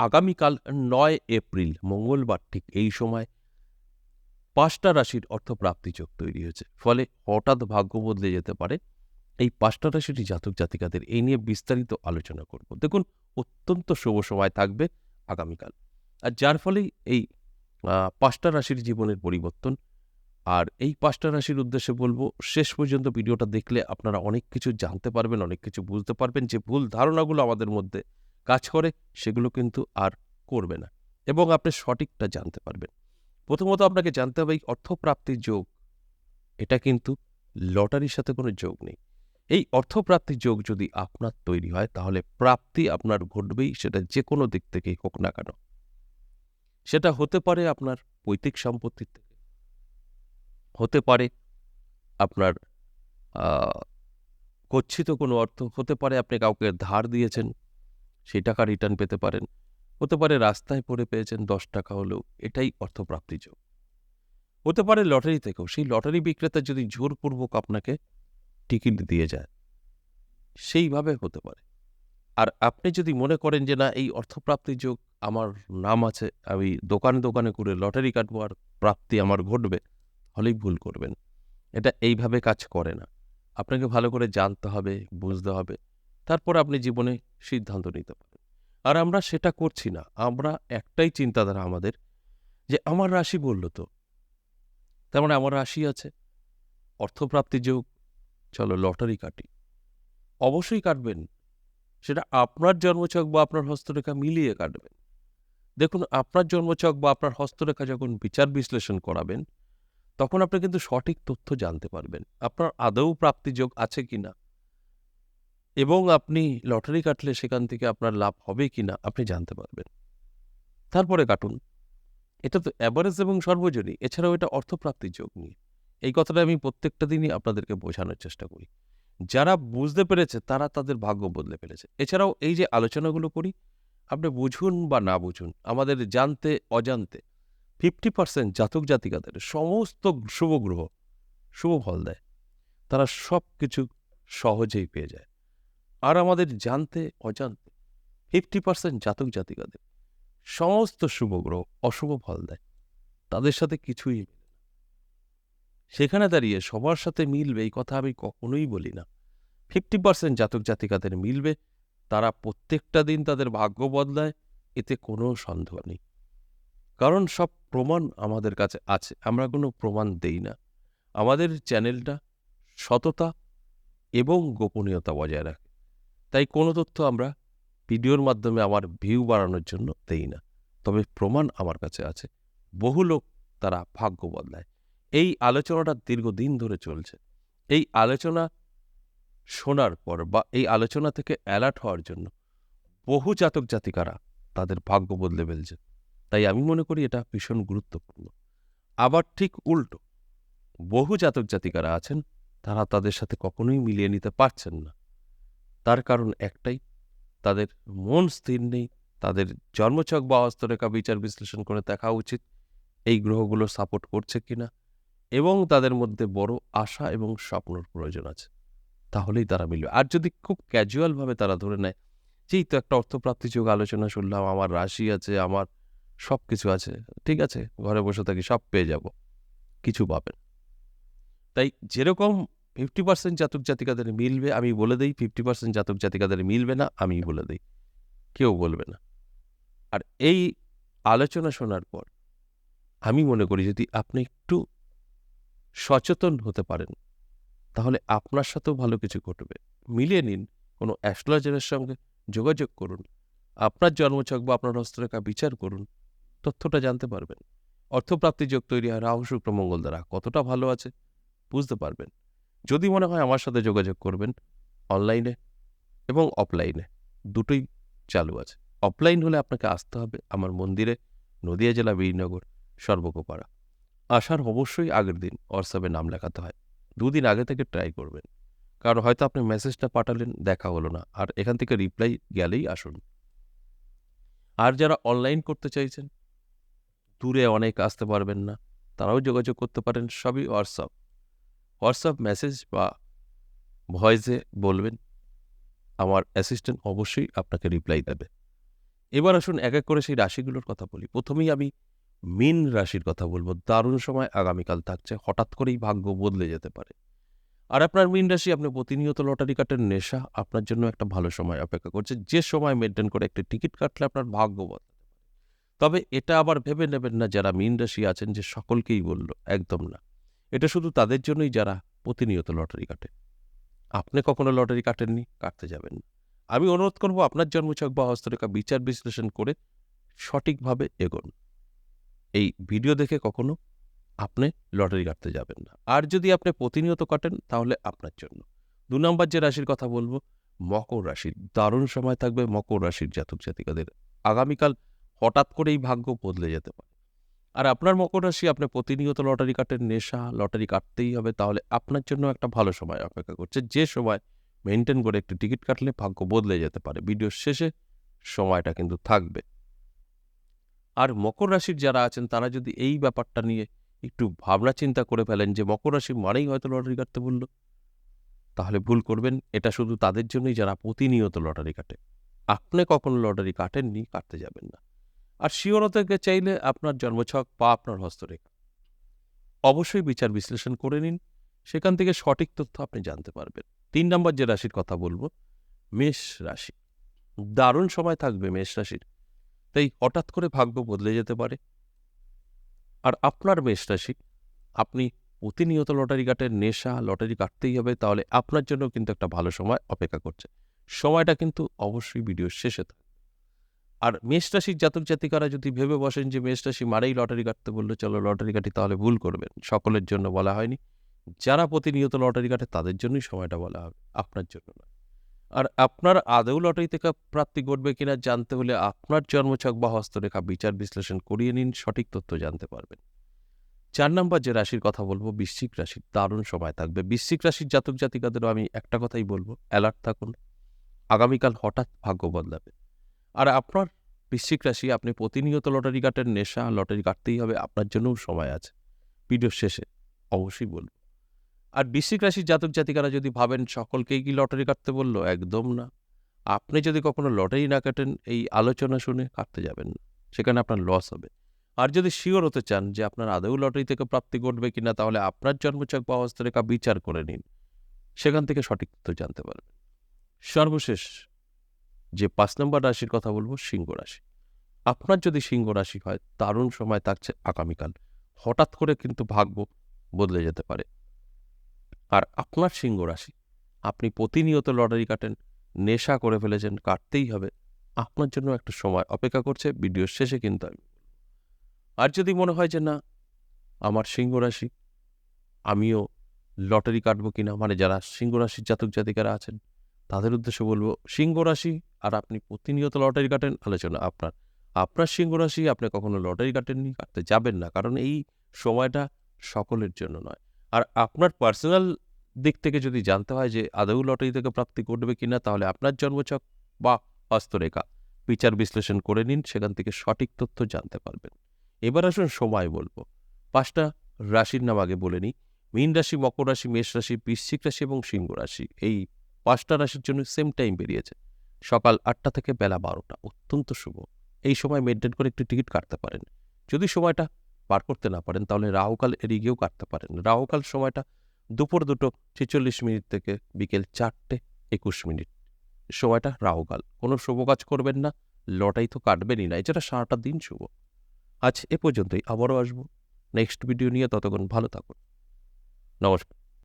আগামীকাল ৯ এপ্রিল মঙ্গলবার ঠিক এই সময় ৫টা রাশির অর্থপ্রাপ্তি যোগ তৈরি হয়েছে। ফলে হঠাৎ ভাগ্য বদলে যেতে পারে। এই ৫টা রাশিরই জাতক জাতিকাদের এই নিয়ে বিস্তারিত আলোচনা করব। দেখুন, অত্যন্ত শুভ সময় থাকবে আগামীকাল। আর যার ফলেই এই ৫টা রাশির জীবনের পরিবর্তন। আর এই ৫টা রাশির উদ্দেশ্যে বলব, শেষ পর্যন্ত ভিডিওটা দেখলে আপনারা অনেক কিছু জানতে পারবেন, অনেক কিছু বুঝতে পারবেন। যে ভুল ধারণাগুলো আমাদের মধ্যে কাজ করে সেগুলো কিন্তু আর করবে না এবং আপনি সঠিকটা জানতে পারবেন। প্রথমত আপনাকে জানতে হবে এই অর্থপ্রাপ্তির যোগ, এটা কিন্তু লটারির সাথে কোনো যোগ নেই। এই অর্থপ্রাপ্তির যোগ যদি আপনার তৈরি হয় তাহলে প্রাপ্তি আপনার ঘটবেই, সেটা যে কোনো দিক থেকেই হোক না কেন। সেটা হতে পারে আপনার পৈতৃক সম্পত্তির থেকে, হতে পারে আপনার আ গচ্ছিত কোনো অর্থ, হতে পারে আপনি কাউকে ধার দিয়েছেন, সেই টাকা রিটার্ন পেতে পারেন। হতে পারে রাস্তায় পড়ে পেয়েছেন ৳১০ হলেও, এটাই অর্থপ্রাপ্তির যোগ। হতে পারে লটারি থেকেও, সেই লটারি বিক্রেতা যদি জোরপূর্বক আপনাকে টিকিট দিয়ে যায়, সেইভাবে হতে পারে। আর আপনি যদি মনে করেন যে না, এই অর্থপ্রাপ্তির যোগ আমার নাম আছে, আমি দোকানে, দোকানে ঘুরে লটারি কাটবো আর প্রাপ্তি আমার ঘটবে, হলেই ভুল করবেন। এটা এইভাবে কাজ করে না। আপনাকে ভালো করে জানতে হবে, বুঝতে হবে। তারপর আপনি জীবনে সিদ্ধান্ত নিতে পারেন। আর আমরা সেটা করছি না। আমরা একটাই চিন্তাধারা আমাদের, যে আমার রাশি বলল তো, তার মানে আমার রাশি আছে, অর্থপ্রাপ্তির যোগ, চলো লটারি কাটি। অবশ্যই কাটবেন। সেটা আপনার জন্মছক বা আপনার হস্তরেখা মিলিয়ে কাটবেন। দেখুন, আপনার জন্মছক বা আপনার হস্তরেখা যখন বিচার বিশ্লেষণ করাবেন, তখন আপনি কিন্তু সঠিক তথ্য জানতে পারবেন। আপনার আদৌ প্রাপ্তিযোগ আছে কিনা এবং আপনি লটারি কাটলে সেখান থেকে আপনার লাভ হবে কিনা আপনি জানতে পারবেন। তারপরে কাটুন। এটা তো অ্যাভারেজ এবং সর্বজনীন। এছাড়াও এটা অর্থপ্রাপ্তির যোগ নিয়ে। এই কথাটা আমি প্রত্যেকটা দিনই আপনাদেরকে বোঝানোর চেষ্টা করি। যারা বুঝতে পেরেছে তারা তাদের ভাগ্য বদলে ফেলেছে। এছাড়াও এই যে আলোচনাগুলো করি, আপনি বুঝুন বা না বুঝুন, আমাদের জানতে অজান্তে 50% জাতক জাতিকাদের সমস্ত শুভ গ্রহ শুভ ফল দেয়। তারা সবকিছু সহজেই পেয়ে যায়। আর আমাদের জানতে অজান্তে 50% জাতক জাতিকাদের সমস্ত শুভ গ্রহ অশুভ ফল দেয়। তাদের সাথে কিছুই মিলে না। সেখানে দাঁড়িয়ে সবার সাথে মিলবে এই কথা আমি কখনোই বলি না। 50% জাতক জাতিকাদের মিলবে, তারা প্রত্যেকটা দিন তাদের ভাগ্য বদলায়, এতে কোনো সন্দেহ নেই। কারণ সব প্রমাণ আমাদের কাছে আছে। আমরা কোনো প্রমাণ দেই না। আমাদের চ্যানেলটা সততা এবং গোপনীয়তা বজায় রাখে। তাই কোনো তথ্য আমরা ভিডিওর মাধ্যমে আমার ভিউ বাড়ানোর জন্য দেই না। তবে প্রমাণ আমার কাছে আছে। বহু লোক তারা ভাগ্য বদলায়। এই আলোচনাটা দীর্ঘদিন ধরে চলছে। এই আলোচনা শোনার পর বা এই আলোচনা থেকে অ্যালার্ট হওয়ার জন্য বহু জাতক জাতিকারা তাদের ভাগ্য বদলে ফেলছে। তাই আমি মনে করি এটা ভীষণ গুরুত্বপূর্ণ। আবার ঠিক উল্টো, বহু জাতক জাতিকারা আছেন, তারা তাদের সাথে কখনোই মিলিয়ে নিতে পারছেন না। তার কারণ একটাই, তাদের মন স্থির নেই। তাদের জন্মছক বা হস্তরেখা বিচার বিশ্লেষণ করে দেখা উচিত এই গ্রহগুলো সাপোর্ট করছে কিনা, এবং তাদের মধ্যে বড় আশা এবং স্বপ্নর প্রয়োজন আছে। তাহলেই তারা মিলবে। আর যদি খুব ক্যাজুয়ালভাবে তারা ধরে নেয়, যেই তো একটা অর্থপ্রাপ্তি যোগ আলোচনা শুনলাম, আমার রাশি আছে, আমার সবকিছু আছে, ঠিক আছে, ঘরে বসে থাকি সব পেয়ে যাব, কিছু পাবেন। তাই যেরকম 50% জাতক জাতিকাদের মিলবে আমি বলে দেই, 50% জাতক জাতিকাদের মিলবে না আমি বলে দেই। কেউ বলবে না। আর এই আলোচনা শোনার পর আমি মনে করি যদি আপনি একটু সচেতন হতে পারেন, তাহলে আপনার সাথেও ভালো কিছু ঘটবে। মিলিয়ে নিন, কোনো অ্যাস্ট্রোলজারের সঙ্গে যোগাযোগ করুন। আপনার জন্মছক বা আপনার হস্তরেখা বিচার করুন। তথ্যটা জানতে পারবেন। অর্থপ্রাপ্তি যোগ তৈরি হয় রাহু শুক্র মঙ্গল দ্বারা। কতটা ভালো আছে বুঝতে পারবেন। যদি মনে হয় আমার সাথে যোগাযোগ করবেন, অনলাইনে এবং অফলাইনে দুটোই চালু আছে। অফলাইন হলে আপনাকে আসতে হবে আমার মন্দিরে, নদিয়া জেলা বীরনগর, সর্বকোপাড়া। আসার অবশ্যই আগের দিন হোয়াটসঅ্যাপে নাম লেখাতে হয়। ২ দিন আগে থেকে ট্রাই করবেন। কারণ হয়তো আপনি মেসেজটা পাঠালেন, দেখা হলো না। আর এখান থেকে রিপ্লাই গেলেই আসুন। আর যারা অনলাইন করতে চাইছেন, দূরে অনেক আসতে পারবেন না, তারাও যোগাযোগ করতে পারেন। সবই হোয়াটসঅ্যাপ। হোয়াটসঅ্যাপ মেসেজ বা ভয়েসে বলবেন, আমার অ্যাসিস্ট্যান্ট অবশ্যই আপনাকে রিপ্লাই দেবে। এবার আসুন এক এক করে সেই রাশিগুলোর কথা বলি। প্রথমেই আমি মীন রাশির কথা বলবো। দারুণ সময় আগামীকাল থাকছে। হঠাৎ করেই ভাগ্য বদলে যেতে পারে। আর আপনার মীন রাশি, আপনি প্রতিনিয়ত লটারি কাটার নেশা আপনার জন্য একটা ভালো সময় অপেক্ষা করছে। যে সময় মেইনটেইন করে একটি টিকিট কাটলে আপনার ভাগ্য বদলাতে পারে। তবে এটা আবার ভেবে নেবেন না যারা মীন রাশি আছেন যে সকলকেই বলল, একদম না। এটা শুধু তাদের জন্যই যারা প্রতিনিয়ত লটারি কাটে। আপনি কখনো লটারি কাটেননি, কাটতে যাবেন না। আমি অনুরোধ করব আপনার জন্মছক বা হস্তরেখা বিচার বিশ্লেষণ করে সঠিকভাবে এগোন। এই ভিডিও দেখে কখনো আপনি লটারি কাটতে যাবেন না। আর যদি আপনি প্রতিনিয়ত কাটেন তাহলে আপনার জন্য। ২ নম্বর যে রাশির কথা বলব, মকর রাশি। দারুণ সময় থাকবে মকর রাশির জাতক জাতিকাদের। আগামীকাল হঠাৎ করেই ভাগ্য বদলে যেতে পারে। আর আপনার মকর রাশি, আপনি প্রতিনিয়ত লটারি কাটেন, নেশা, লটারি কাটতেই হবে, তাহলে আপনার জন্য একটা ভালো সময় অপেক্ষা করছে। যে সময় মেইনটেইন করে একটি টিকিট কাটলে ভাগ্য বদলে যেতে পারে। ভিডিওর শেষে সময়টা কিন্তু থাকবে। আর মকর রাশির যারা আছেন তারা যদি এই ব্যাপারটা নিয়ে একটু ভাবনা চিন্তা করে ফেলেন যে মকর রাশি মানেই হয়তো লটারি কাটতে বলল, তাহলে ভুল করবেন। এটা শুধু তাদের জন্যই যারা প্রতিনিয়ত লটারি কাটে। আপনি কখনো লটারি কাটেননি, কাটতে যাবেন না। আর শিওরতাকে চাইলে আপনার জন্মছক বা আপনার হস্তরেখা অবশ্যই বিচার বিশ্লেষণ করে নিন। সেখান থেকে সঠিক তথ্য আপনি জানতে পারবেন। ৩ নম্বর যে রাশির কথা বলবো, মেষ রাশি। দারুণ সময় থাকবে মেষ রাশির। তাই হঠাৎ করে ভাগ্য বদলে যেতে পারে। আর আপনার মেষ রাশি, আপনি প্রতিনিয়ত লটারি কাটেন, নেশা, লটারি কাটতেই হবে, তাহলে আপনার জন্য কিন্তু একটা ভালো সময় অপেক্ষা করছে। সময়টা কিন্তু অবশ্যই ভিডিওর শেষে থাকবে। আর মেষ রাশির জাতক জাতিকারা যদি ভেবে বসেন যে মেষ রাশি মানেই লটারি কাটতে বললো, চলো লটারি কাটি, তাহলে ভুল করবেন। সকলের জন্য বলা হয়নি। যারা প্রতিনিয়ত লটারি কাটে তাদের জন্যই সময়টা বলা হবে, আপনার জন্য নয়। আর আপনার আদৌ লটারি থেকে প্রাপ্তি ঘটবে কিনা জানতে হলে আপনার জন্মছক বা হস্তরেখা বিচার বিশ্লেষণ করিয়ে নিন, সঠিক তথ্য জানতে পারবেন। ৪ নম্বর যে রাশির কথা বলবো, বৃশ্চিক রাশি। দারুণ সময় থাকবে বৃশ্চিক রাশির জাতক জাতিকাদেরও। আমি একটা কথাই বলবো, অ্যালার্ট থাকুন। আগামীকাল হঠাৎ ভাগ্য বদলাবে। আর আপনার বৃশ্চিক রাশি, আপনি প্রতিনিয়ত লটারি কাটেন, নেশা, লটারি কাটতেই হবে, আপনার জন্যও সময় আছে। ভিডিওর শেষে অবশ্যই বলব। আর বৃশ্চিক রাশির জাতক জাতিকারা যদি ভাবেন সকলকেই কি লটারি কাটতে বলল, একদম না। আপনি যদি কখনো লটারি না কাটেন, এই আলোচনা শুনে কাটতে যাবেন না। সেখানে আপনার লস হবে। আর যদি শিওর হতে চান যে আপনার আদৌ লটারি থেকে প্রাপ্তি ঘটবে কিনা, তাহলে আপনার জন্মছক বা হস্তরেখা বিচার করে নিন। সেখান থেকে সঠিক তথ্য জানতে পারবেন। সর্বশেষ যে ৫ নম্বর রাশির কথা বলবো, সিংহ রাশি। আপনার যদি সিংহ রাশি হয়, দারুণ সময় থাকছে আগামীকাল। হঠাৎ করে কিন্তু ভাগ্য বদলে যেতে পারে। আর আপনার সিংহ রাশি, আপনি প্রতিনিয়ত লটারি কাটেন, নেশা করে ফেলেছেন, কাটতেই হবে, আপনার জন্য একটা সময় অপেক্ষা করছে। ভিডিওর শেষে কিন্তু আমি। আর যদি মনে হয় যে না, আমার সিংহ রাশি, আমিও লটারি কাটবো কিনা, মানে যারা সিংহ রাশির জাতক জাতিকারা আছেন তাদের উদ্দেশ্যে বলবো, সিংহ রাশি আর আপনি প্রতিনিয়ত লটারি কাটেন, আলোচনা আপনার। আপনার সিংহ রাশি, আপনি কখনো লটারি কাটেননি, কাটতে যাবেন না, কারণ এই সময়টা সকলের জন্য নয়। আর আপনার পার্সোনাল দিক থেকে যদি জানতে হয় যে আদৌ লটারি থেকে প্রাপ্তি ঘটবে কিনা, তাহলে আপনার জন্মছক বা হস্তরেখা বিচার বিশ্লেষণ করে নিন। সেখান থেকে সঠিক তথ্য জানতে পারবেন। এবার আসুন সময় বলবো। ৫টা রাশির নাম আগে বলে নিই। মীন রাশি, মকর রাশি, মেষ রাশি, বৃশ্চিক রাশি এবং সিংহ রাশি। এই ৫টা রাশির জন্য সেম টাইম বেরিয়েছে। সকাল ৮টা থেকে বেলা ১২টা। অত্যন্ত শুভ। এই সময় মেইনটেইন করে একটি টিকিট কাটতে পারেন। যদি সময়টা পার করতে না পারেন, তাহলে রাহুকাল এড়িয়ে গিয়েও কাটতে পারেন। রাহুকাল সময়টা দুপুর ২:৪৬ থেকে বিকেল ৪:২১। সময়টা রাহুকাল। কোনো শুভ কাজ করবেন না, লটারি তো কাটবেনই না। এছাড়া সারাটা দিন শুভ। আজ এ পর্যন্তই। আবারও আসবো নেক্সট ভিডিও নিয়ে। ততক্ষণ ভালো থাকুন। নমস্কার।